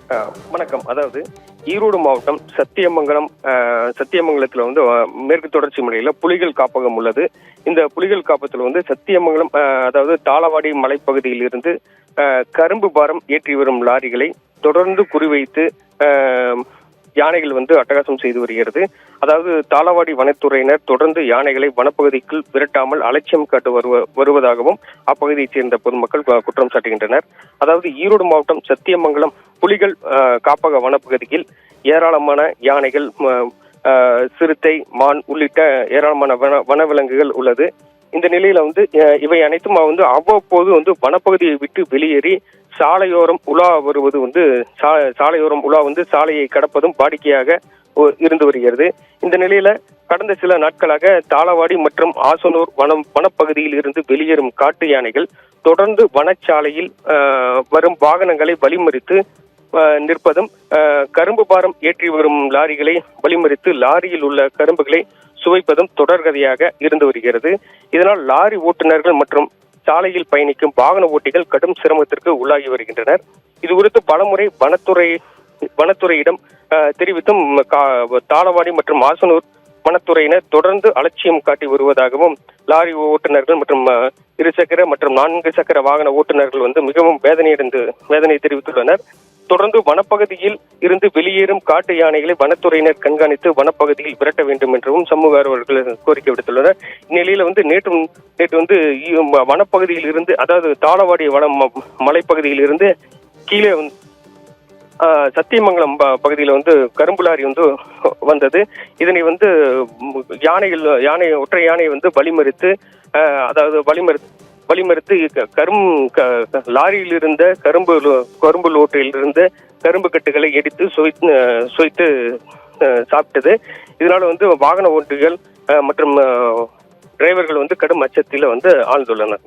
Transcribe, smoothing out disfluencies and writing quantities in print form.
வணக்கம். அதாவது ஈரோடு மாவட்டம் சத்தியமங்கலத்தில் வந்து மேற்கு தொடர்ச்சி மலையில புலிகள் காப்பகம் உள்ளது. இந்த புலிகள் காப்பகத்தில் வந்து சத்தியமங்கலம் அதாவது தாளவாடி மலைப்பகுதியில் இருந்து கரும்பு பாரம் ஏற்றி வரும் லாரிகளை தொடர்ந்து குறிவைத்து யானைகள் வந்து அட்டகாசம் செய்து வருகிறது. அதாவது தாளவாடி வனத்துறையினர் தொடர்ந்து யானைகளை வனப்பகுதிக்குள் விரட்டாமல் அலட்சியம் காட்டு வருவதாகவும் அப்பகுதியைச் சேர்ந்த பொதுமக்கள் குற்றம் சாட்டுகின்றனர். அதாவது ஈரோடு மாவட்டம் சத்தியமங்கலம் புலிகள் காப்பக வனப்பகுதியில் ஏராளமான யானைகள், சிறுத்தை, மான் உள்ளிட்ட ஏராளமான வனவிலங்குகள் உள்ளது. இந்த நிலையில வந்து இவை அனைத்தும் வந்து அவ்வப்போது வந்து வனப்பகுதியை விட்டு வெளியேறி சாலையோரம் உலா வருவது வந்து சாலையோரம் உலா வந்து சாலையை கடப்பதும் வாடிக்கையாக இருந்து வருகிறது. இந்த நிலையில கடந்த சில நாட்களாக தாளவாடி மற்றும் ஆசனூர் வனப்பகுதியில் இருந்து வெளியேறும் காட்டு யானைகள் தொடர்ந்து வனச்சாலையில் வரும் வாகனங்களை வழிமறித்து நிற்பதும், கரும்பு பாரம் ஏற்றி வரும் லாரிகளை வழிமறித்து லாரியில் உள்ள கரும்புகளை சுவைப்பதும் தொடர்கதையாக இருந்து வருகிறது. இதனால் லாரி ஓட்டுநர்கள் மற்றும் சாலையில் பயணிக்கும் வாகன ஓட்டிகள் கடும் சிரமத்திற்கு உள்ளாகி வருகின்றனர். இது குறித்து பலமுறை வனத்துறையிடம் தெரிவித்தும் தாளவாடி மற்றும் ஆசனூர் வனத்துறையினர் தொடர்ந்து அலட்சியம் காட்டி வருவதாகவும், லாரி ஓட்டுநர்கள் மற்றும் இருசக்கர மற்றும் 4 சக்கர வாகன ஓட்டுநர்கள் வந்து மிகவும் வேதனை தெரிவித்துள்ளனர். தொடர்ந்து வனப்பகுதியில் இருந்து வெளியேறும் காட்டு யானைகளை வனத்துறையினர் கண்காணித்து வனப்பகுதியில் விரட்ட வேண்டும் என்றும் சமூக ஆர்வலர்கள் கோரிக்கை விடுத்துள்ளனர். இந்நிலையில வந்து நேற்று வந்து வனப்பகுதியில் இருந்து, அதாவது தாளவாடி மலைப்பகுதியில் இருந்து கீழே சத்தியமங்கலம் பகுதியில் வந்து கரும்பு லாரி வந்து வந்தது. இதனை வந்து ஒற்றை யானையை வந்து வழிமறித்து லாரியில் இருந்த கரும்பு லோட்டில் இருந்த கரும்பு கட்டுகளை எடுத்து சுவைத்து சாப்பிட்டது. இதனால வந்து வாகன ஓட்டிகள் மற்றும் டிரைவர்கள் வந்து கடும் அச்சத்தில் வந்து ஆழ்ந்துள்ளனர்.